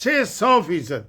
600%।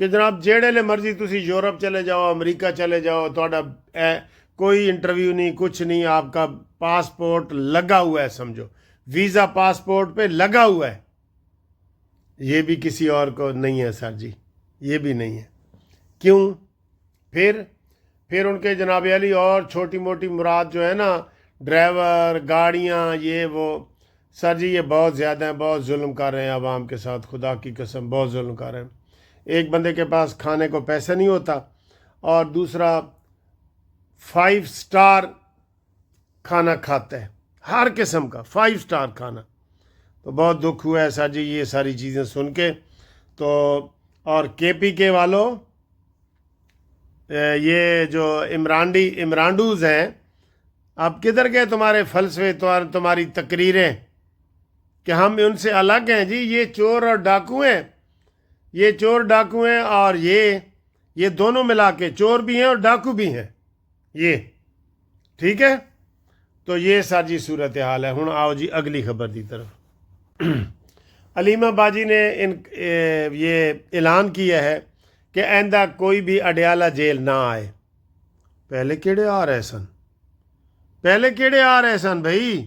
کہ جناب جہڑے مرضی تسی یورپ چلے جاؤ، امریکہ چلے جاؤ، تھوڑا کوئی انٹرویو نہیں، کچھ نہیں، آپ کا پاسپورٹ لگا ہوا ہے، سمجھو ویزا پاسپورٹ پہ لگا ہوا ہے۔ یہ بھی کسی اور کو نہیں ہے سر جی، یہ بھی نہیں ہے۔ کیوں؟ پھر ان کے جناب علی اور چھوٹی موٹی مراد جو ہے نا، ڈرائیور، گاڑیاں، یہ وہ، سر جی یہ بہت زیادہ ہیں، بہت ظلم کر رہے ہیں عوام کے ساتھ، خدا کی قسم بہت ظلم کر رہے ہیں۔ ایک بندے کے پاس کھانے کو پیسہ نہیں ہوتا، اور دوسرا 5 سٹار کھانا کھاتا ہے، ہر قسم کا 5 سٹار کھانا۔ تو بہت دکھ ہوا ہے سر جی یہ ساری چیزیں سن کے۔ تو اور کے پی کے والوں، یہ جو عمرانڈوز ہیں، اب کدھر گئے تمہارے فلسفے، تمہاری تقریریں کہ ہم ان سے الگ ہیں؟ جی یہ چور اور ڈاکو ہیں، یہ چور ڈاکو ہیں، اور یہ دونوں ملا کے چور بھی ہیں اور ڈاکو بھی ہیں یہ، ٹھیک ہے؟ تو یہ سر جی صورتحال ہے۔ ہوں آؤ جی اگلی خبر دی طرف۔ علیمہ باجی نے یہ اعلان کیا ہے کہ آئندہ کوئی بھی اڈیالہ جیل نہ آئے۔ پہلے کیڑے آ رہے سن بھائی؟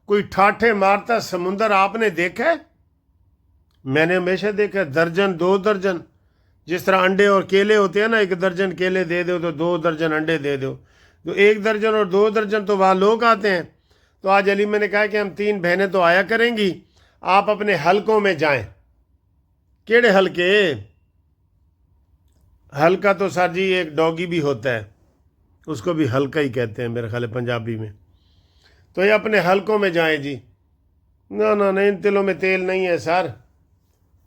کوئی ٹھاٹھے مارتا سمندر آپ نے دیکھا ہے؟ میں نے ہمیشہ دیکھا 1 2 درجن، جس طرح انڈے اور کیلے ہوتے ہیں نا، 1 درجن کیلے دے دو تو 2 درجن انڈے دے دو، تو 1 درجن اور 2 درجن تو وہاں لوگ آتے ہیں۔ تو آج علیمہ نے کہا کہ ہم 3 بہنیں تو آیا کریں گی، آپ اپنے حلقوں میں جائیں۔ کیڑے حلقے؟ حلقہ تو سر جی ایک ڈوگی بھی ہوتا ہے، اس کو بھی حلقہ ہی کہتے ہیں میرے خیال ہے پنجابی میں۔ تو یہ اپنے حلقوں میں جائیں جی۔ نہ ان تلوں میں تیل نہیں ہے سر،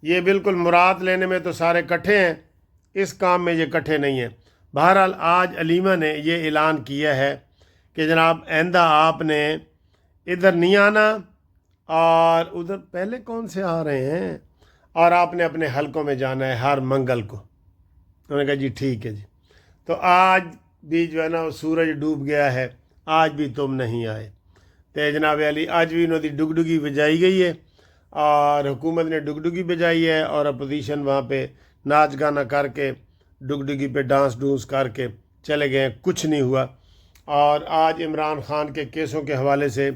یہ بالکل مراد لینے میں تو سارے کٹھے ہیں، اس کام میں یہ کٹھے نہیں ہیں۔ بہرحال آج علیمہ نے یہ اعلان کیا ہے کہ جناب آئندہ آپ نے ادھر نہیں آنا، اور ادھر پہلے کون سے آ رہے ہیں، اور آپ نے اپنے حلقوں میں جانا ہے ہر منگل کو۔ انہوں نے کہا جی ٹھیک ہے جی۔ تو آج بھی جو ہے نا وہ سورج ڈوب گیا ہے، آج بھی تم نہیں آئے۔ تو جناب علی آج بھی انہوں نے ڈگڈگی بجائی گئی ہے، اور حکومت نے ڈگڈگی بجائی ہے، اور اپوزیشن وہاں پہ ناچ گانا کر کے ڈگڈگی پہ ڈانس کر کے چلے گئے، کچھ نہیں ہوا۔ اور آج عمران خان کے کیسوں کے حوالے سے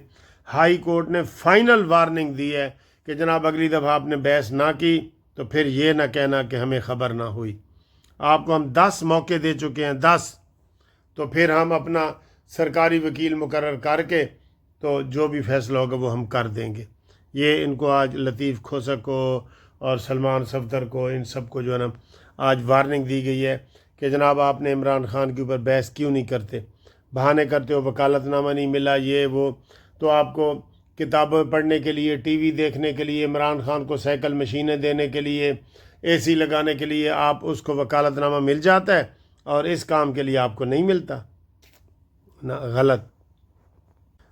ہائی کورٹ نے فائنل وارننگ دی ہے کہ جناب اگلی دفعہ آپ نے بحث نہ کی تو پھر یہ نہ کہنا کہ ہمیں خبر نہ ہوئی۔ آپ کو ہم 10 موقع دے چکے ہیں، 10، تو پھر ہم اپنا سرکاری وکیل مقرر کر کے تو جو بھی فیصلہ ہوگا وہ ہم کر دیں گے۔ یہ ان کو آج لطیف کھوسہ کو اور سلمان صفدر کو، ان سب کو جو ہے نا آج وارننگ دی گئی ہے کہ جناب آپ نے عمران خان کے اوپر بحث کیوں نہیں کرتے، بہانے کرتے ہو وکالت نامہ نہیں ملا، یہ وہ، تو آپ کو کتابیں پڑھنے کے لیے، ٹی وی دیکھنے کے لیے، عمران خان کو سائیکل مشینیں دینے کے لیے، اے سی لگانے کے لیے آپ اس کو وکالت نامہ مل جاتا ہے، اور اس کام کے لیے آپ کو نہیں ملتا نا، غلط۔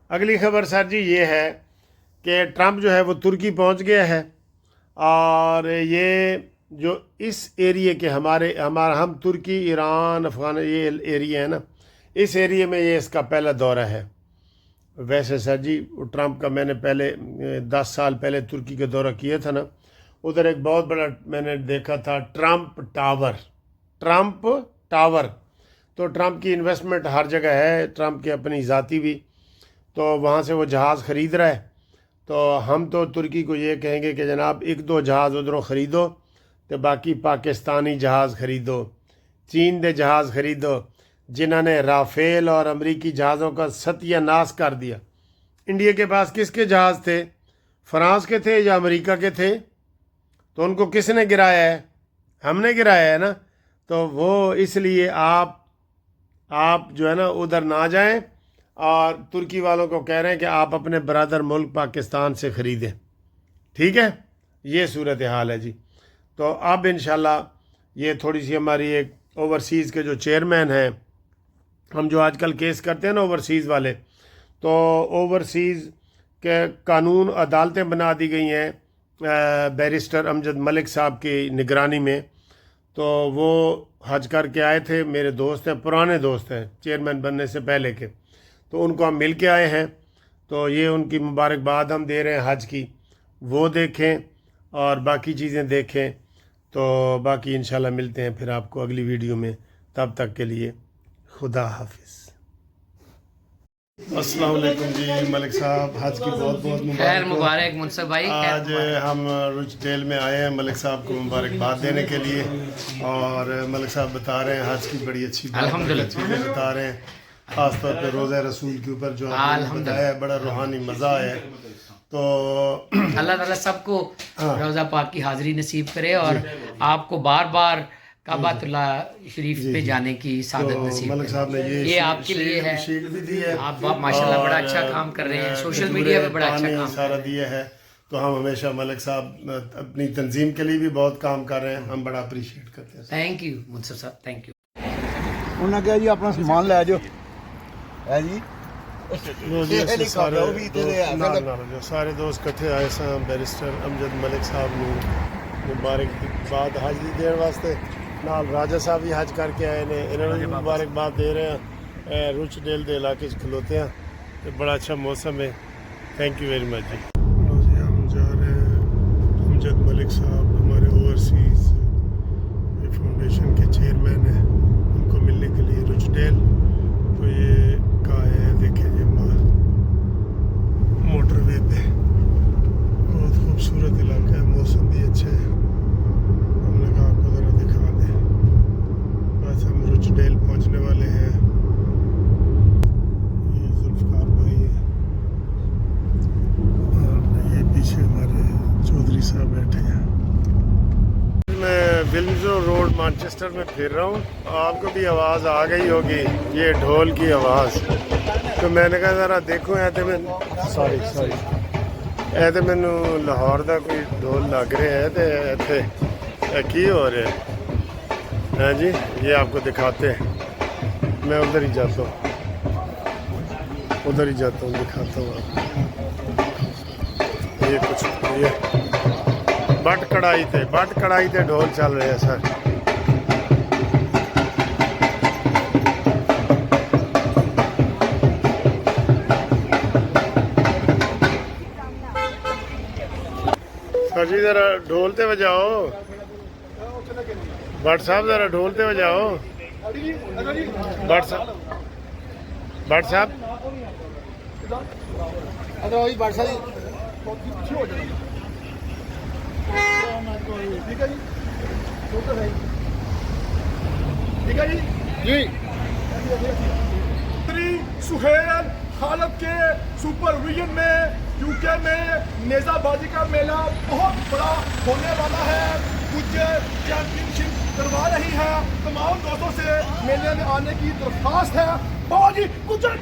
اگلی خبر سر جی یہ ہے کہ ٹرمپ جو ہے وہ ترکی پہنچ گیا ہے، اور یہ جو اس ایریے کے ہم ترکی، ایران، افغان، یہ ایریا ہے نا، اس ایریے میں یہ اس کا پہلا دورہ ہے۔ ویسے سر جی ٹرمپ کا میں نے پہلے 10 سال پہلے ترکی کا دورہ کیا تھا نا، ادھر ایک بہت بڑا میں نے دیکھا تھا ٹرمپ ٹاور۔ تو ٹرمپ کی انویسٹمنٹ ہر جگہ ہے، ٹرمپ کی اپنی ذاتی بھی، تو وہاں سے وہ جہاز خرید رہا ہے۔ تو ہم تو ترکی کو یہ کہیں گے کہ جناب 1 2 جہاز ادھروں خریدو، تو باقی پاکستانی جہاز خریدو، چین دے جہاز خریدو، جنہوں نے رافیل اور امریکی جہازوں کا ستیہ ناش کر دیا۔ انڈیا کے پاس کس کے جہاز تھے؟ فرانس کے تھے یا امریکہ کے تھے؟ تو ان کو کس نے گرایا ہے؟ ہم نے گرایا ہے نا۔ تو وہ اس لیے آپ جو ہے نا ادھر نہ جائیں، اور ترکی والوں کو کہہ رہے ہیں کہ آپ اپنے برادر ملک پاکستان سے خریدیں، ٹھیک ہے؟ یہ صورتحال ہے جی۔ تو اب انشاءاللہ یہ تھوڑی سی ہماری ایک اوورسیز کے جو چیئرمین ہیں، ہم جو آج کل کیس کرتے ہیں نا اوورسیز والے، تو اوورسیز کے قانون عدالتیں بنا دی گئی ہیں بیرسٹر امجد ملک صاحب کی نگرانی میں۔ تو وہ حج کر کے آئے تھے، میرے دوست ہیں، پرانے دوست ہیں چیئرمین بننے سے پہلے کے، تو ان کو ہم مل کے آئے ہیں۔ تو یہ ان کی مبارکباد ہم دے رہے ہیں حج کی، وہ دیکھیں اور باقی چیزیں دیکھیں۔ تو باقی انشاءاللہ ملتے ہیں پھر آپ کو اگلی ویڈیو میں، تب تک کے لیے خدا حافظ۔ السلام علیکم جی، ملک صاحب حج کی بہت بہت مبارک خیر مبارک منصف بھائی۔ آج ہم رچ ڈیل میں آئے ہیں ملک صاحب کو مبارکباد دینے کے لیے، اور ملک صاحب بتا رہے ہیں حج کی بڑی اچھی چیزیں بتا رہے ہیں، خاص طور پہ روزہ رسول کے اوپر جو آپ نے بتایا ہے، بڑا روحانی مزہ ہے۔ تو اللہ تعالیٰ سب کو روزہ پاک کی حاضری نصیب کرے، اور آپ کو بار بار کعبۃ اللہ شریف پہ جانے کی سعادت نصیب ملک صاحب نے یہ آپ کے لیے ہے، شیٹ بھی دی ہے، آپ ماشاءاللہ بڑا اچھا کام کر رہے ہیں، سوشل میڈیا پہ بڑا اچھا کام سارا دیا ہے۔ تو ہم ہمیشہ ملک صاحب اپنی تنظیم کے لیے بھی بہت کام کر رہے ہیں، ہم بڑا اپریشیٹ کرتے ہیں۔ تھینک یو منصف صاحب، تھینک یو۔ انہوں نے کہا جی اپنا سامان لے جاؤ ہے جی، سارے دوست کٹھے آئے سن بیرسٹر امجد ملک صاحب نے مبارکباد حج دی دین واسطے، نال راجا صاحب بھی حج کر کے آئے نے، انہوں نے مبارکباد دے رہے ہیں۔ رچ ڈیل دے علاقے کھلوتے ہیں، بڑا اچھا موسم ہے۔ تھینک یو ویری مچ جی۔ ہم جا رہے ہیں امجد ملک صاحب، ہمارے اوورسیز فاؤنڈیشن کے چیئرمین ہیں، ان کو ملنے کے لیے رچ ڈیل۔ تو یہ کہاں ہے دیکھیں جی، موٹر وے پہ بہت خوبصورت علاقہ ہے، موسم بھی اچھا ہے۔ ہم نے کہا آپ کو ذرا دکھا دیں، بس ہم رچ ڈیل پہنچنے والے ہیں۔ یہ ذوالفقار بھائی ہیں، اور یہ پیچھے ہمارے چودھری صاحب بیٹھے ہیں۔ میں ولمزو روڈ مانچسٹر میں پھر رہا ہوں، آپ کو بھی آواز آ گئی ہوگی، یہ ڈھول کی آواز۔ تو میں نے کہا ذرا دیکھو ایتے مینو لاہور دا کوئی ڈھول لگ رہے ہے، تو ایتھے کی ہو رہا ہے؟ ہاں جی، یہ آپ کو دکھاتے ہیں، میں ادھر ہی جاتا ہوں، دکھاتا ہوں آپ کو۔ یہ کچھ یہ بٹ کڑائی تے ڈھول چل رہے ہیں سر۔ سر جی ذرا ڈھول تے بجاؤ، بٹ صاحب ذرا ڈھول تے بجاؤ، بٹ صاحب جی سہیل خالد کے سپرویژن میں UK میں نیزہ بازی کا میلہ بہت بڑا ہونے والا ہے، کچھ چیمپئن شپ کروا رہی ہے۔ تمام دوستوں سے میلے میں آنے کی درخواست ہے۔ باجی گجر